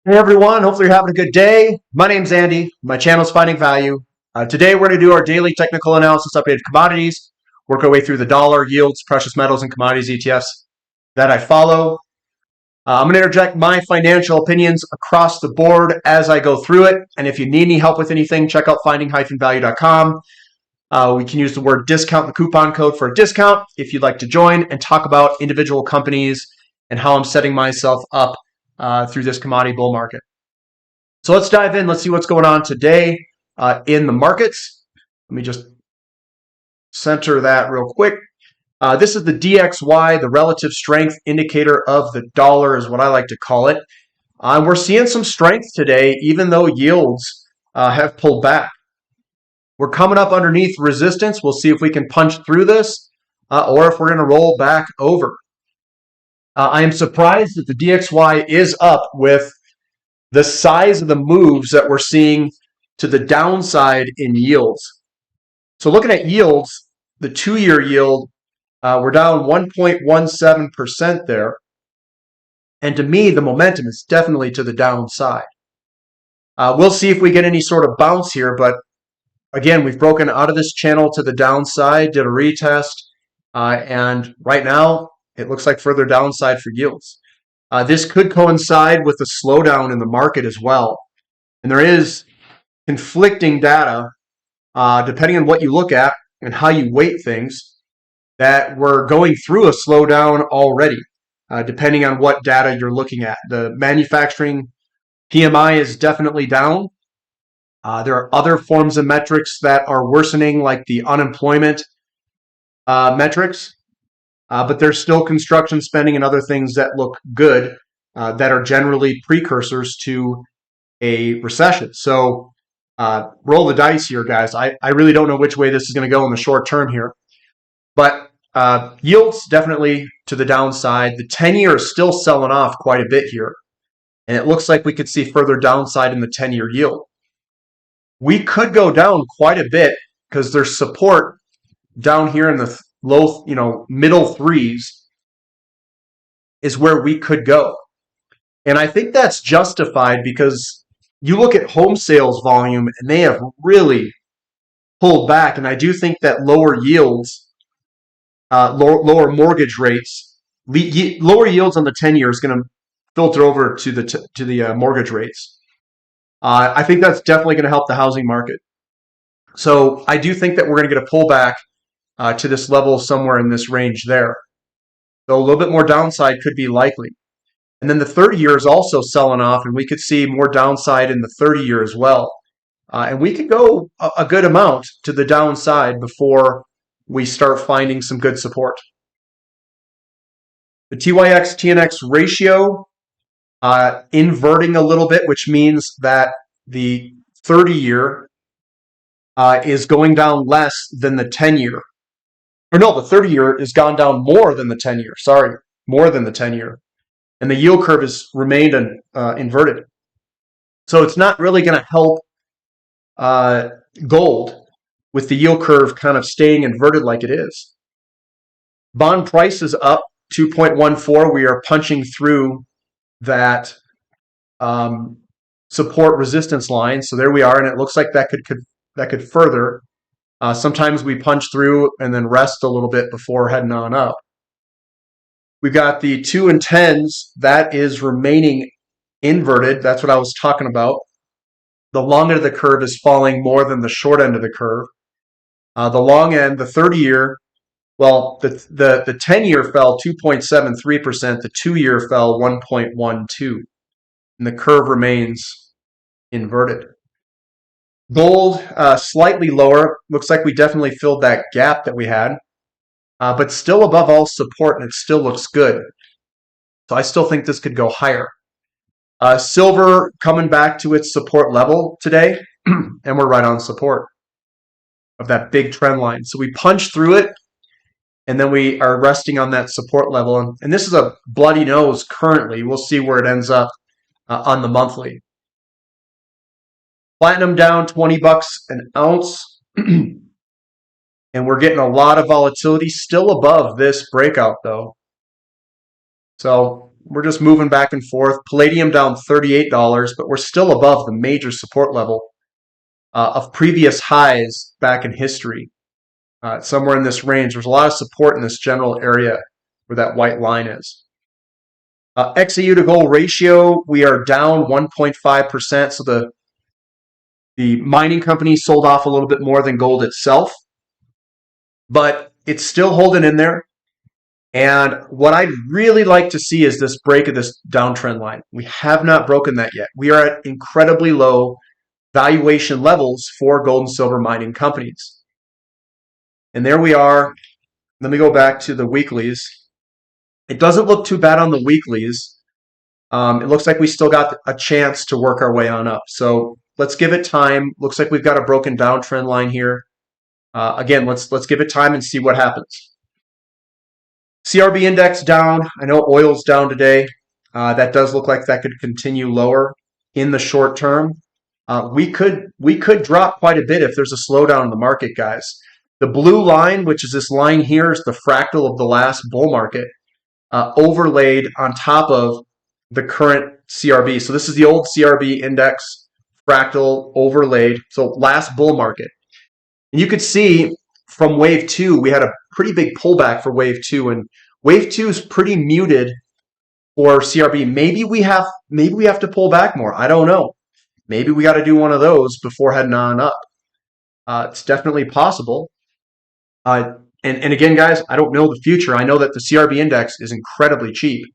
Hey everyone, hopefully you're having a good day. My name's Andy. My channel's Finding Value. Today we're going to do our daily technical analysis updated commodities, work our way through the dollar, yields, precious metals, and commodities ETFs that I follow. I'm going to interject my financial opinions across the board as I go through it. And if you need any help with anything, check out finding-value.com. We can use the word discount, the coupon code for a discount if you'd like to join and talk about individual companies and how I'm setting myself up through this commodity bull market. So let's dive in. Let's see what's going on today in the markets. Let me just center that real quick. This is the DXY, the relative strength indicator of the dollar is what I like to call it. We're seeing some strength today, even though yields have pulled back. We're coming up underneath resistance. We'll see if we can punch through this or if we're going to roll back over. I am surprised that the DXY is up with the size of the moves that we're seeing to the downside in yields. So looking at yields, the 2-year yield, we're down 1.17% there. And to me, the momentum is definitely to the downside. We'll see if we get any sort of bounce here, but again, we've broken out of this channel to the downside, did a retest, and right now it looks like further downside for yields. This could coincide with a slowdown in the market as well. And there is conflicting data, depending on what you look at and how you weight things, that we're going through a slowdown already, depending on what data you're looking at. The manufacturing PMI is definitely down. There are other forms of metrics that are worsening, like the unemployment metrics. But there's still construction spending and other things that look good that are generally precursors to a recession. So roll the dice here, guys. I really don't know which way this is going to go in the short term here. But yields definitely to the downside. The 10-year is still selling off quite a bit here. And it looks like we could see further downside in the 10-year yield. We could go down quite a bit because there's support down here in the low, middle threes is where we could go. And I think that's justified because you look at home sales volume and they have really pulled back. And I do think that lower yields, lower mortgage rates, lower yields on the 10-year is going to filter over to the mortgage rates. I think that's definitely going to help the housing market. So I do think that we're going to get a pullback to this level somewhere in this range there. So a little bit more downside could be likely. And then the 30-year is also selling off, and we could see more downside in the 30-year as well. And we could go a good amount to the downside before we start finding some good support. The TYX-TNX ratio inverting a little bit, which means that the 30-year is going down less than the 10-year. Or no, the 30-year has gone down more than the 10-year. Sorry, more than the 10-year. And the yield curve has remained inverted. So it's not really going to help gold with the yield curve kind of staying inverted like it is. Bond price is up 2.14. We are punching through that support resistance line. So there we are, and it looks like that could further. Sometimes we punch through and then rest a little bit before heading on up. We've got the 2 and 10s. That is remaining inverted. That's what I was talking about. The long end of the curve is falling more than the short end of the curve. The long end, the 30-year, well, the 10-year fell 2.73%. The 2-year fell 1.12%. And the curve remains inverted. Gold, slightly lower. Looks like we definitely filled that gap that we had, but still above all support, and it still looks good. So I still think this could go higher. Silver coming back to its support level today, and we're right on support of that big trend line. So we punch through it, and then we are resting on that support level. And this is a bloody nose currently. We'll see where it ends up on the monthly. Platinum down $20 an ounce. And we're getting a lot of volatility, still above this breakout though. So we're just moving back and forth. Palladium down $38, but we're still above the major support level of previous highs back in history. Somewhere in this range. There's a lot of support in this general area where that white line is. XAU to gold ratio, we are down 1.5%. So the mining company sold off a little bit more than gold itself, but it's still holding in there. And what I'd really like to see is this break of this downtrend line. We have not broken that yet. We are at incredibly low valuation levels for gold and silver mining companies. And there we are. Let me go back to the weeklies. It doesn't look too bad on the weeklies. It looks like we still got a chance to work our way on up. So let's give it time. Looks like we've got a broken downtrend line here. Again, let's give it time and see what happens. CRB Index down. I know oil's down today. That does look like that could continue lower in the short term. We could drop quite a bit if there's a slowdown in the market, guys. The blue line, which is this line here, is the fractal of the last bull market, overlaid on top of the current CRB. So this is the old CRB Index fractal overlaid. So last bull market. And you could see from wave 2, we had a pretty big pullback for wave 2, and wave 2 is pretty muted for CRB. Maybe we have to pull back more. I don't know. Maybe we got to do one of those before heading on up. It's definitely possible. And again, guys, I don't know the future. I know that the CRB index is incredibly cheap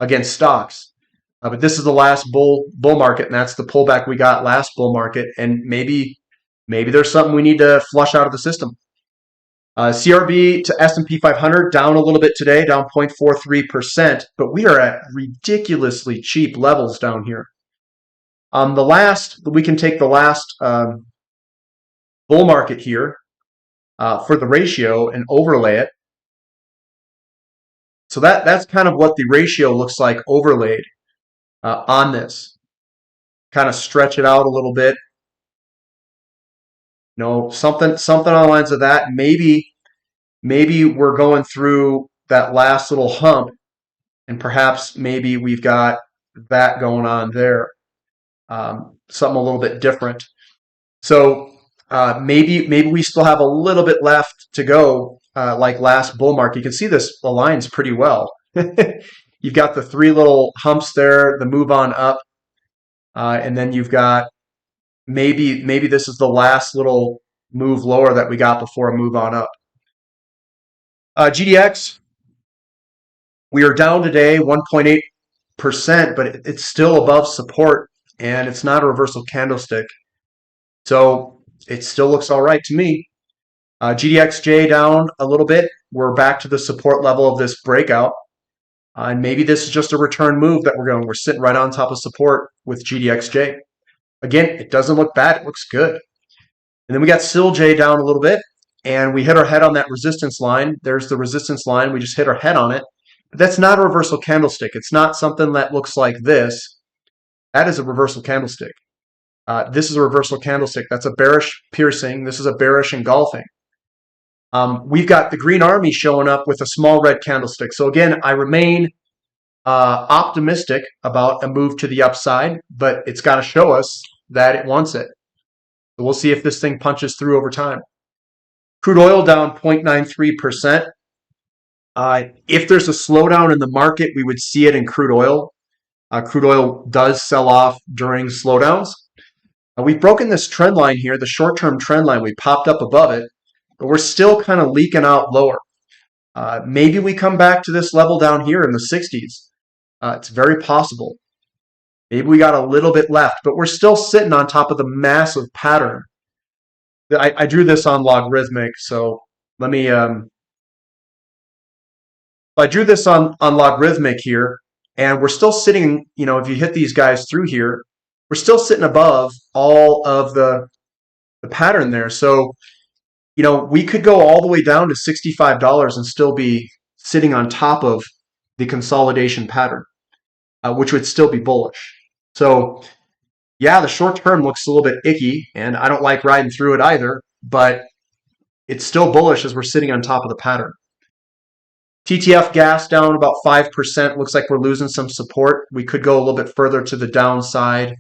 against stocks. But this is the last bull market, and that's the pullback we got last bull market. And maybe there's something we need to flush out of the system. CRB to S&P 500 down a little bit today, down 0.43%, but we are at ridiculously cheap levels down here. We can take the last bull market here for the ratio and overlay it. So that's kind of what the ratio looks like overlaid on this. Kind of stretch it out a little bit. Something on the lines of that. Maybe we're going through that last little hump, and perhaps maybe we've got that going on there. Something a little bit different. So maybe we still have a little bit left to go, like last bull market. You can see this aligns pretty well. You've got the 3 little humps there, the move on up, and then you've got maybe this is the last little move lower that we got before a move on up. GDX, we are down today 1.8%, but it's still above support, and it's not a reversal candlestick. So it still looks all right to me. GDXJ down a little bit. We're back to the support level of this breakout. And maybe this is just a return move that we're going. We're sitting right on top of support with GDXJ. Again, it doesn't look bad. It looks good. And then we got SILJ down a little bit, and we hit our head on that resistance line. There's the resistance line. We just hit our head on it. But that's not a reversal candlestick. It's not something that looks like this. That is a reversal candlestick. This is a reversal candlestick. That's a bearish piercing. This is a bearish engulfing. We've got the green army showing up with a small red candlestick. So again, I remain optimistic about a move to the upside, but it's got to show us that it wants it. So we'll see if this thing punches through over time. Crude oil down 0.93%. If there's a slowdown in the market, we would see it in crude oil. Crude oil does sell off during slowdowns. We've broken this trend line here, the short-term trend line. We popped up above it, but we're still kind of leaking out lower. Maybe we come back to this level down here in the 60s. It's very possible. Maybe we got a little bit left, but we're still sitting on top of the massive pattern. I drew this on logarithmic, so let me... I drew this on logarithmic here, and we're still sitting, if you hit these guys through here, we're still sitting above all of the pattern there. So, we could go all the way down to $65 and still be sitting on top of the consolidation pattern, which would still be bullish. So, yeah, the short term looks a little bit icky, and I don't like riding through it either, but it's still bullish as we're sitting on top of the pattern. TTF gas down about 5%. Looks like we're losing some support. We could go a little bit further to the downside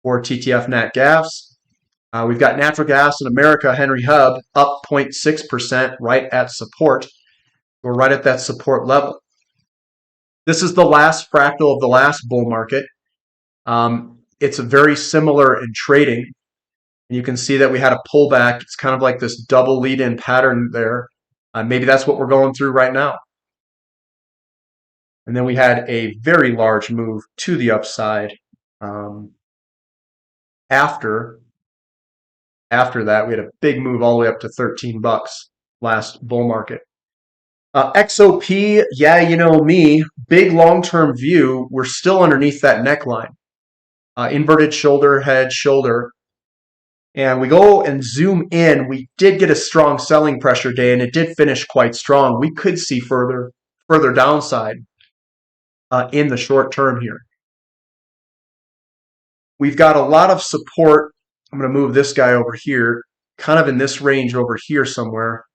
for TTF nat gas. We've got natural gas in America, Henry Hub, up 0.6%, right at support. We're right at that support level. This is the last fractal of the last bull market. It's very similar in trading. And you can see that we had a pullback. It's kind of like this double lead-in pattern there. Maybe that's what we're going through right now. And then we had a very large move to the upside after that. We had a big move all the way up to 13 bucks last bull market. XOP, yeah, you know me, big long-term view. We're still underneath that neckline. Inverted shoulder, head, shoulder. And we go and zoom in. We did get a strong selling pressure day, and it did finish quite strong. We could see further downside in the short term here. We've got a lot of support. I'm going to move this guy over here, kind of in this range over here somewhere.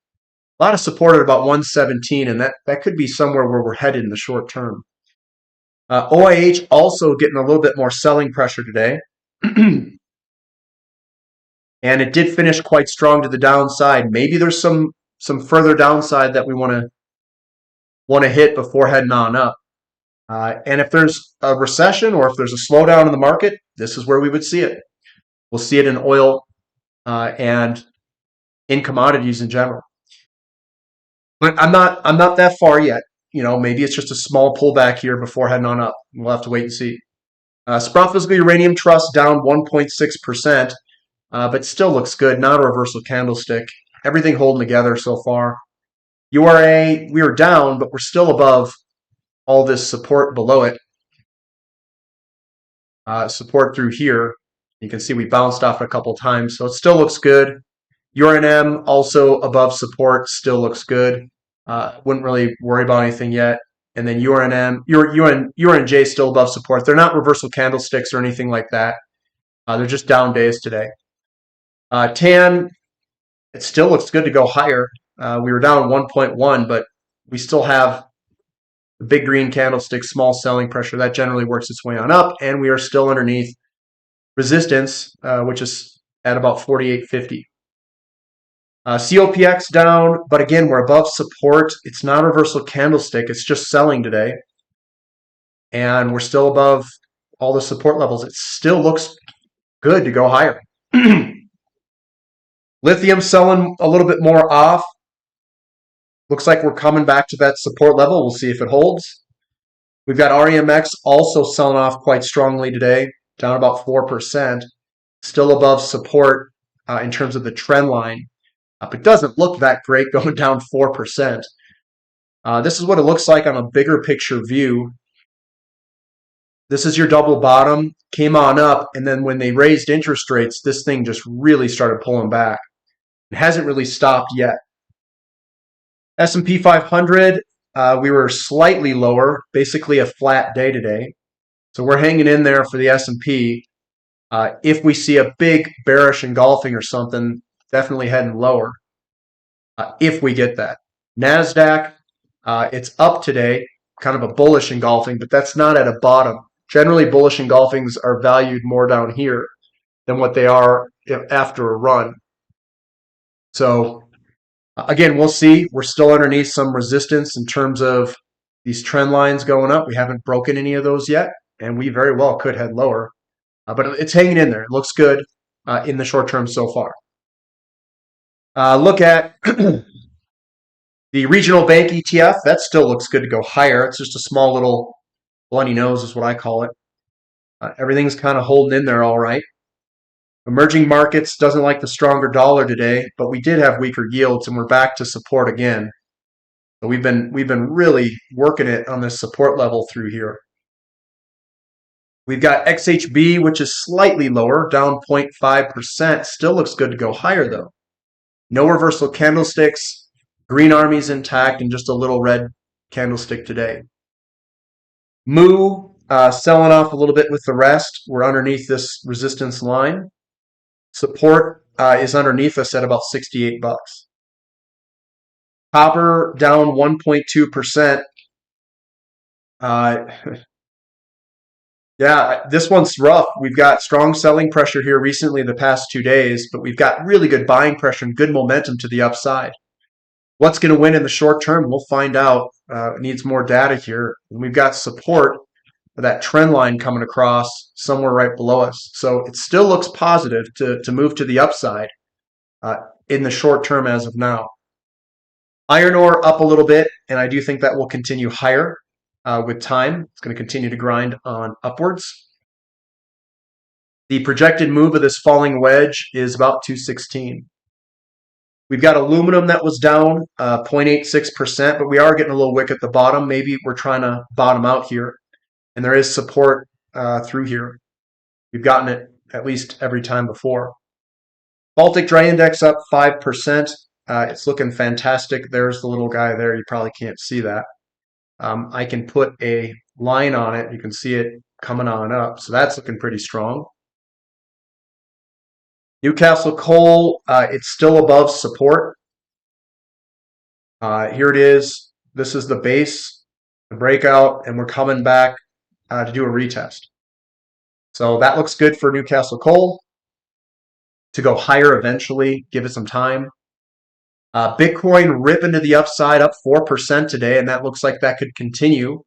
A lot of support at about 117, and that could be somewhere where we're headed in the short term. OIH also getting a little bit more selling pressure today. And it did finish quite strong to the downside. Maybe there's some further downside that we want to hit before heading on up. And if there's a recession or if there's a slowdown in the market, this is where we would see it. We'll see it in oil and in commodities in general. But I'm not that far yet. You know, maybe it's just a small pullback here before heading on up. We'll have to wait and see. Sprott Physical Uranium Trust down 1.6%. But still looks good. Not a reversal candlestick. Everything holding together so far. URA, we are down, but we're still above all this support below it. Support through here. You can see we bounced off a couple times, so it still looks good. URNM also above support, still looks good. Wouldn't really worry about anything yet. And then URNJ still above support. They're not reversal candlesticks or anything like that. They're just down days today. TAN, it still looks good to go higher. We were down 1.1, but we still have the big green candlestick, small selling pressure. That generally works its way on up, and we are still underneath resistance, which is at about 48.50. COPX down, but again, we're above support. It's not a reversal candlestick. It's just selling today. And we're still above all the support levels. It still looks good to go higher. Lithium selling a little bit more off. Looks like we're coming back to that support level. We'll see if it holds. We've got REMX also selling off quite strongly today, down about 4%. Still above support in terms of the trend line. But doesn't look that great going down 4%. This is what it looks like on a bigger picture view. This is your double bottom, came on up, and then when they raised interest rates, this thing just really started pulling back. It hasn't really stopped yet. S&P 500, we were slightly lower, basically a flat day today. So we're hanging in there for the S&P. If we see a big bearish engulfing or something, definitely heading lower if we get that. NASDAQ, it's up today, kind of a bullish engulfing, but that's not at a bottom. Generally, bullish engulfings are valued more down here than what they are after a run. So again, we'll see. We're still underneath some resistance in terms of these trend lines going up. We haven't broken any of those yet, and we very well could head lower. But it's hanging in there. It looks good in the short term so far. Look at the regional bank ETF. That still looks good to go higher. It's just a small little bloody nose is what I call it. Everything's kind of holding in there all right. Emerging markets doesn't like the stronger dollar today, but we did have weaker yields, and we're back to support again. So we've been really working it on this support level through here. We've got XHB, which is slightly lower, down 0.5%. Still looks good to go higher, though. No reversal candlesticks. Green Army's intact, and just a little red candlestick today. MOO selling off a little bit with the rest. We're underneath this resistance line. Support is underneath us at about 68 bucks. Copper down 1.2%. Yeah, this one's rough. We've got strong selling pressure here recently the past 2 days, but we've got really good buying pressure and good momentum to the upside. What's going to win in the short term? We'll find out. It needs more data here. And we've got support of that trend line coming across somewhere right below us. So it still looks positive to move to the upside in the short term as of now. Iron ore up a little bit, and I do think that will continue higher with time. It's going to continue to grind on upwards. The projected move of this falling wedge is about 216. We've got aluminum that was down 0.86%, but we are getting a little wick at the bottom. Maybe we're trying to bottom out here, and there is support through here. We've gotten it at least every time before. Baltic Dry Index up 5%. It's looking fantastic. There's the little guy there. You probably can't see that. I can put a line on it. You can see it coming on up. So that's looking pretty strong. Newcastle coal, it's still above support. Here it is. This is the base, the breakout, and we're coming back to do a retest. So that looks good for Newcastle coal to go higher eventually. Give it some time. Bitcoin ripping to the upside, up 4% today, and that looks like that could continue.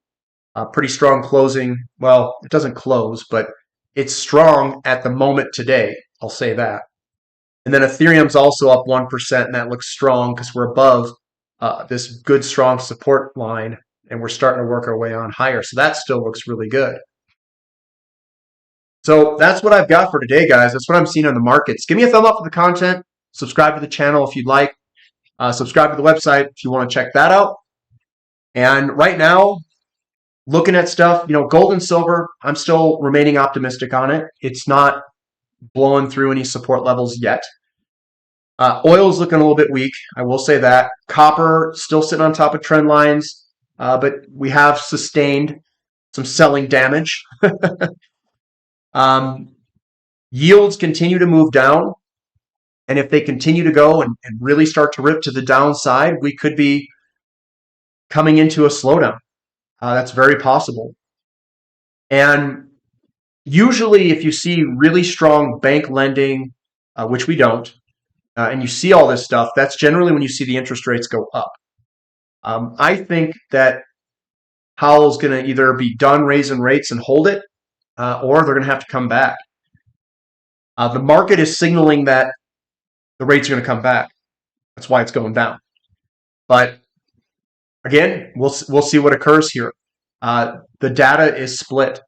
Pretty strong closing. Well, it doesn't close, but it's strong at the moment today. I'll say that. And then Ethereum's also up 1%, and that looks strong because we're above this good, strong support line, and we're starting to work our way on higher. So that still looks really good. So that's what I've got for today, guys. That's what I'm seeing on the markets. Give me a thumb up for the content. Subscribe to the channel if you'd like. Subscribe to the website if you want to check that out. And right now, looking at stuff, gold and silver, I'm still remaining optimistic on it. It's not blowing through any support levels yet. Oil is looking a little bit weak. I will say that. Copper still sitting on top of trend lines, but we have sustained some selling damage. Yields continue to move down. And if they continue to go and really start to rip to the downside, we could be coming into a slowdown. That's very possible. And usually if you see really strong bank lending, which we don't, and you see all this stuff, that's generally when you see the interest rates go up. I think that Powell's going to either be done raising rates and hold it, or they're going to have to come back. The market is signaling that the rates are going to come back. That's why it's going down. But again, we'll see what occurs here. The data is split.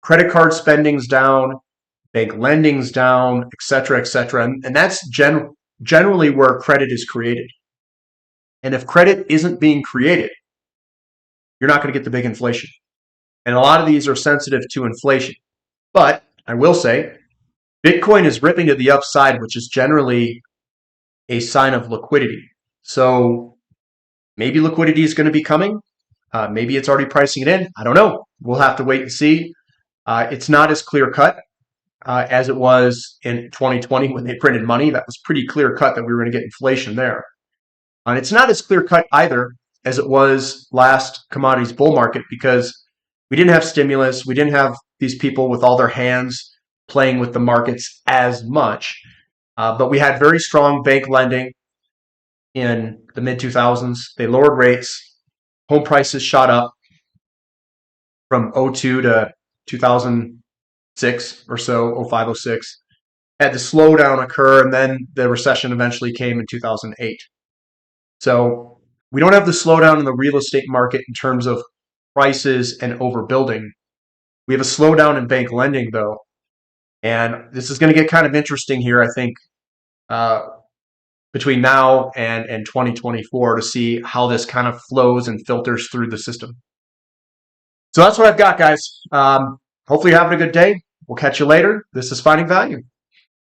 Credit card spending's down, bank lending's down, et cetera, and that's generally where credit is created. And if credit isn't being created, you're not going to get the big inflation. And a lot of these are sensitive to inflation. But I will say, Bitcoin is ripping to the upside, which is generally a sign of liquidity. So maybe liquidity is going to be coming. Maybe it's already pricing it in. I don't know. We'll have to wait and see. It's not as clear cut as it was in 2020 when they printed money. That was pretty clear cut that we were going to get inflation there. And it's not as clear cut either as it was last commodities bull market because we didn't have stimulus. We didn't have these people with all their hands playing with the markets as much. But we had very strong bank lending in the mid-2000s. They lowered rates. Home prices shot up from 02 to 2006 or so, 05, 06. Had the slowdown occur, and then the recession eventually came in 2008. So we don't have the slowdown in the real estate market in terms of prices and overbuilding. We have a slowdown in bank lending, though. And this is going to get kind of interesting here, I think, between now and 2024 to see how this kind of flows and filters through the system. So that's what I've got, guys. Hopefully you're having a good day. We'll catch you later. This is Finding Value.